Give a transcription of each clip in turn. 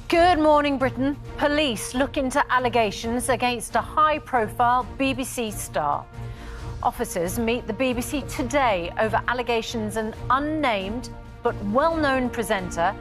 Good morning, Britain. Police look into allegations against a high-profile BBC star. Officers meet the BBC today over allegations an unnamed but well-known presenter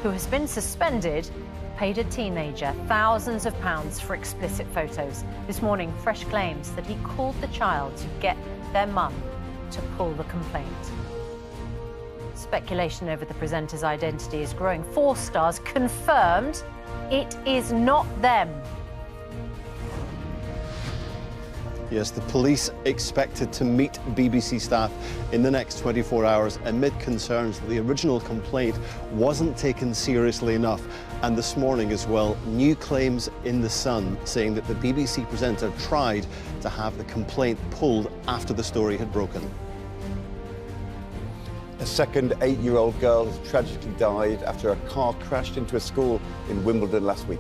who has been suspended paid a teenager thousands of pounds for explicit photos. This morning, fresh claims that he called the child to get their mum to pull the complaint. Speculation over the presenter's identity is growing. 4 stars confirmed it is not them. Yes, the police expected to meet BBC staff in the next 24 hours amid concerns that the original complaint wasn't taken seriously enough. And this morning as well, new claims in The Sun saying that the BBC presenter tried to have the complaint pulled after the story had broken. A second 8-year-old girl has tragically died after a car crashed into a school in Wimbledon last week.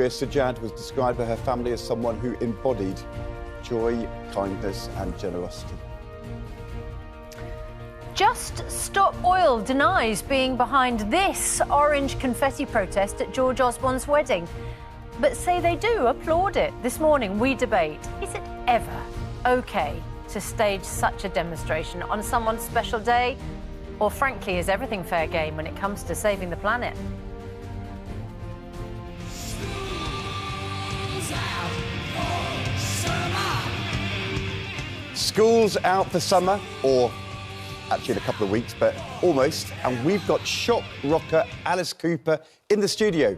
Susanna was described by her family as someone who embodied joy, kindness and generosity. Just Stop Oil denies being behind this orange confetti protest at George Osborne's wedding, but say they do applaud it. This morning we debate, is it ever okay to stage such a demonstration on someone's special day? Or frankly, is everything fair game when it comes to saving the planet? School's out for summer, or actually in a couple of weeks, but almost. And we've got shock rocker Alice Cooper in the studio.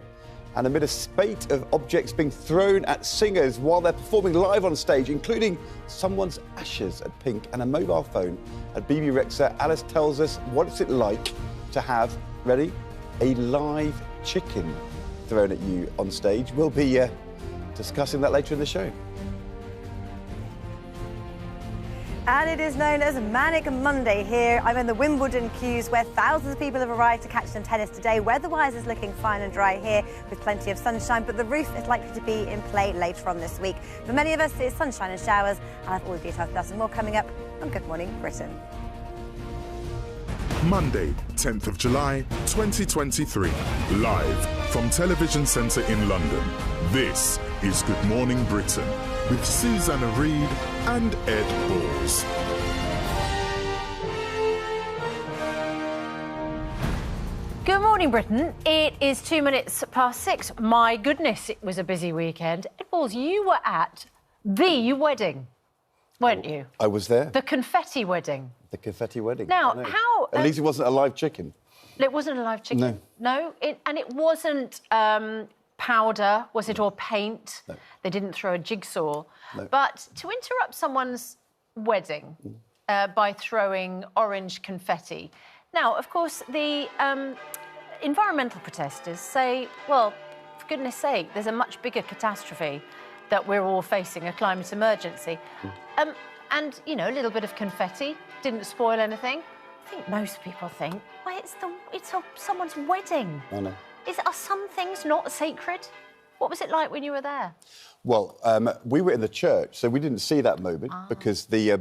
And amid a spate of objects being thrown at singers while they're performing live on stage, including someone's ashes at Pink and a mobile phone at BB Rexha, Alice tells us what it's like to have, ready, a live chicken thrown at you on stage. We'll be discussing that later in the show. And it is known as Manic Monday here. I'm in the Wimbledon queues where thousands of people have arrived to catch some tennis today. Weather-wise is looking fine and dry here with plenty of sunshine, but the roof is likely to be in play later on this week. For many of us, it's sunshine and showers. I'll have all the details for that and more coming up on Good Morning Britain. Monday, 10th of July, 2023. Live from Television Centre in London. This is Good Morning Britain with Susanna, Reid and Ed Balls. Good morning, Britain. It is 2 minutes past 6. My goodness, it was a busy weekend. Ed Balls, you were at the wedding, weren't you? I was there. The confetti wedding. The confetti wedding. Now, how... At least it wasn't a live chicken. It wasn't a live chicken? No. No? And it wasn't powder, was it, or paint? No. They didn't throw a jigsaw. No. But to interrupt someone's wedding by throwing orange confetti. Now, of course, the environmental protesters say, well, for goodness sake, there's a much bigger catastrophe that we're all facing, a climate emergency. And, you know, a little bit of confetti didn't spoil anything. I think most people think, well, it's someone's wedding. I know. Are some things not sacred? What was it like when you were there? Well, we were in the church, so we didn't see that moment because the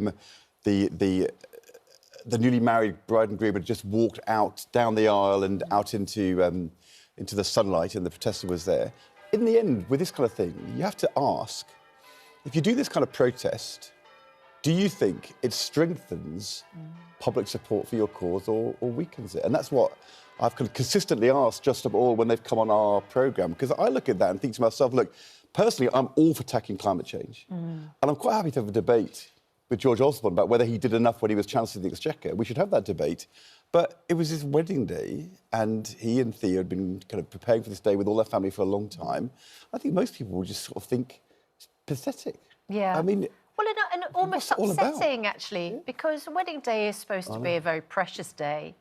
newly married bride and groom had just walked out down the aisle and out into the sunlight, and the protester was there. In the end, with this kind of thing, you have to ask, if you do this kind of protest, do you think it strengthens public support for your cause or weakens it? And that's what I've consistently asked Just Stop Oil when they've come on our programme, because I look at that and think to myself, look, personally, I'm all for tackling climate change. And I'm quite happy to have a debate with George Osborne about whether he did enough when he was Chancellor of the Exchequer. We should have that debate. But it was his wedding day, and he and Thea had been kind of preparing for this day with all their family for a long time. I think most people would just sort of think it's pathetic. Yeah. I mean... Well, and almost upsetting, actually, Yeah. because wedding day is supposed to be a very precious day.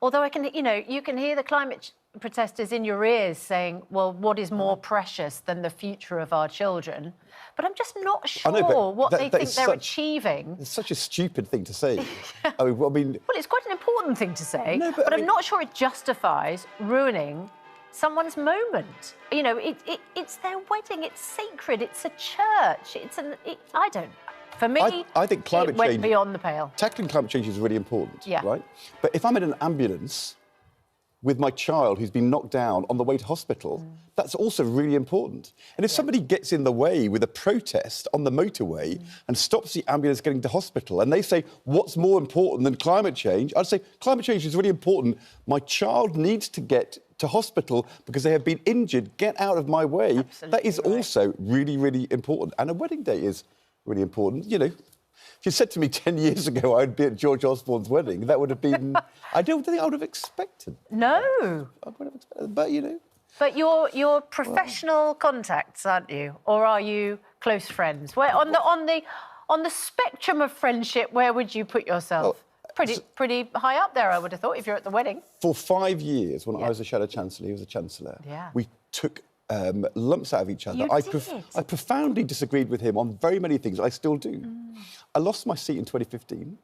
Although you can hear the climate protesters in your ears saying, well, what is more precious than the future of our children? But I'm just not sure what they think they're achieving. It's such a stupid thing to say. I mean... Well, it's quite an important thing to say, No, but I'm not sure it justifies ruining someone's moment. You know, it's their wedding, it's sacred, it's a church, For me, I think climate it went change, beyond the pale. tackling climate change is really important, Yeah. right? But if I'm in an ambulance with my child who's been knocked down on the way to hospital, that's also really important. And if somebody gets in the way with a protest on the motorway and stops the ambulance getting to hospital, and they say, what's more important than climate change? I'd say, climate change is really important. My child needs to get to hospital because they have been injured. Get out of my way. Absolutely that is right. also really, really important. And a wedding day is really important. You know, if you said to me 10 years ago I'd be at George Osborne's wedding, that would have been... I don't think I would have expected. No. I would have expected, but, you know... But you're professional contacts, aren't you? Or are you close friends? Where on the spectrum of friendship, where would you put yourself? Pretty high up there, I would have thought, if you're at the wedding. For 5 years, when I was a Shadow Chancellor, he was a Chancellor, we took lumps out of each other. You did? I profoundly disagreed with him on very many things. I still do. I lost my seat in 2015.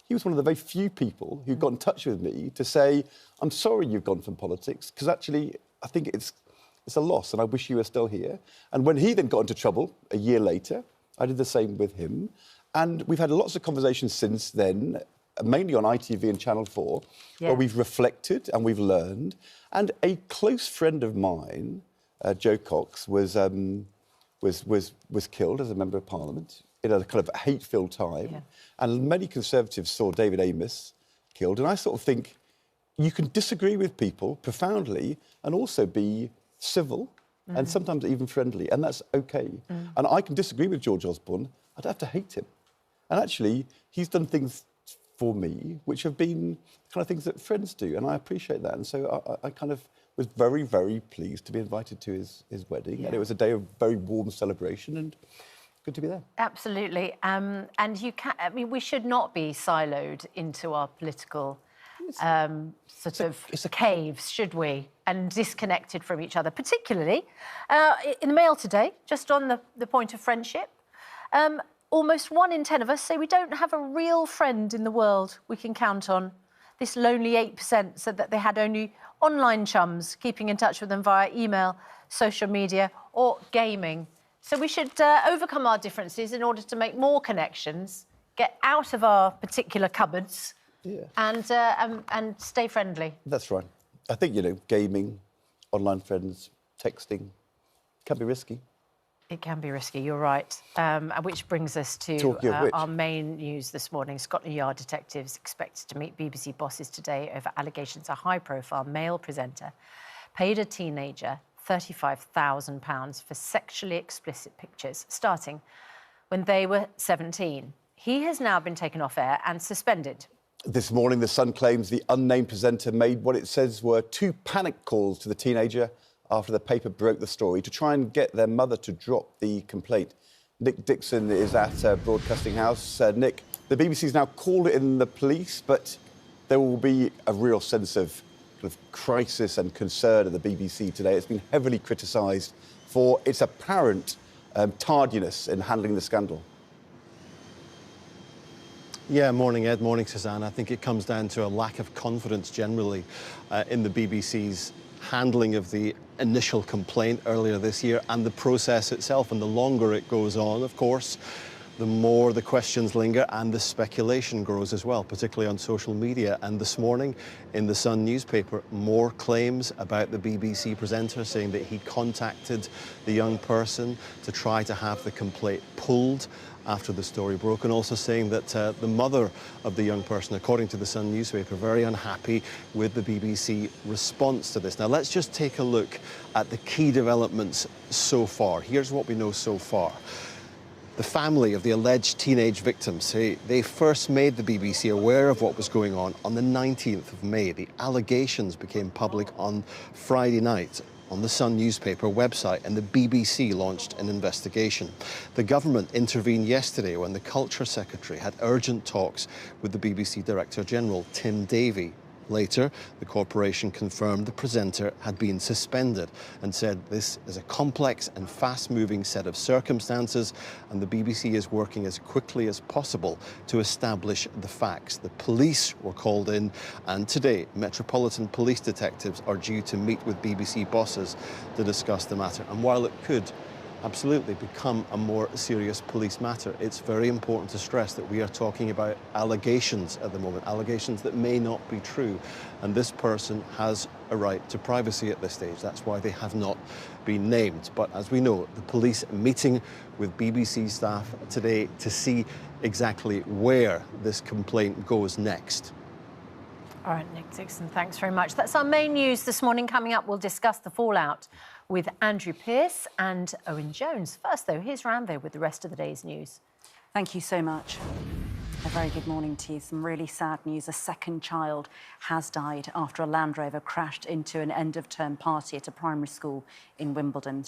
He was one of the very few people who got in touch with me to say, I'm sorry you've gone from politics, because actually I think it's a loss and I wish you were still here. And when he then got into trouble a year later, I did the same with him. And we've had lots of conversations since then, mainly on ITV and Channel 4, where we've reflected and we've learned. And a close friend of mine, Joe Cox, was killed as a Member of Parliament in a kind of hate-filled time. Yeah. And many Conservatives saw David Amess killed. And I sort of think you can disagree with people profoundly and also be civil and sometimes even friendly, and that's OK. And I can disagree with George Osborne. I don't have to hate him. And actually, he's done things for me which have been the kind of things that friends do, and I appreciate that. And so I kind of was very, very pleased to be invited to his wedding, and it was a day of very warm celebration, and good to be there. Absolutely. And you can, I mean, we should not be siloed into our political caves, should we? And disconnected from each other, particularly in the Mail today, just on the point of friendship. Almost 1 in 10 of us say we don't have a real friend in the world we can count on. This lonely 8% said that they had only online chums, keeping in touch with them via email, social media or gaming. So we should overcome our differences in order to make more connections, get out of our particular cupboards and stay friendly. That's right. I think, you know, gaming, online friends, texting can be risky. It can be risky, you're right. Which brings us to our main news this morning. Scotland Yard detectives expected to meet BBC bosses today over allegations a high-profile male presenter paid a teenager £35,000 for sexually explicit pictures, starting when they were 17. He has now been taken off air and suspended. This morning, The Sun claims the unnamed presenter made what it says were 2 panic calls to the teenager after the paper broke the story to try and get their mother to drop the complaint. Nick Dixon is at Broadcasting House. Nick, the BBC's now called in the police, but there will be a real sense of kind of crisis and concern at the BBC today. It's been heavily criticised for its apparent tardiness in handling the scandal. Yeah, morning, Ed. Morning, Susanna. I think it comes down to a lack of confidence generally in the BBC's handling of the initial complaint earlier this year and the process itself. And the longer it goes on, of course, the more the questions linger and the speculation grows as well, particularly on social media. And this morning in the Sun newspaper, more claims about the BBC presenter saying that he contacted the young person to try to have the complaint pulled after the story broke, and also saying that the mother of the young person, according to the Sun newspaper, very unhappy with the BBC response to this. Now, let's just take a look at the key developments so far. Here's what we know so far. The family of the alleged teenage victim say they first made the BBC aware of what was going on the 19th of May. The allegations became public on Friday night on the Sun newspaper website, and the BBC launched an investigation. The government intervened yesterday when the Culture Secretary had urgent talks with the BBC Director General, Tim Davie. Later, the corporation confirmed the presenter had been suspended and said this is a complex and fast-moving set of circumstances, and the BBC is working as quickly as possible to establish the facts. The police were called in, and today, Metropolitan Police detectives are due to meet with BBC bosses to discuss the matter. And while it could absolutely become a more serious police matter. It's very important to stress that we are talking about allegations at the moment, allegations that may not be true. And this person has a right to privacy at this stage. That's why they have not been named. But as we know, the police are meeting with BBC staff today to see exactly where this complaint goes next. All right, Nick Dixon, thanks very much. That's our main news this morning. Coming up, we'll discuss the fallout with Andrew Pearce and Owen Jones. First, though, here's Ranvir with the rest of the day's news. Thank you so much. A very good morning to you. Some really sad news. A second child has died after a Land Rover crashed into an end-of-term party at a primary school in Wimbledon.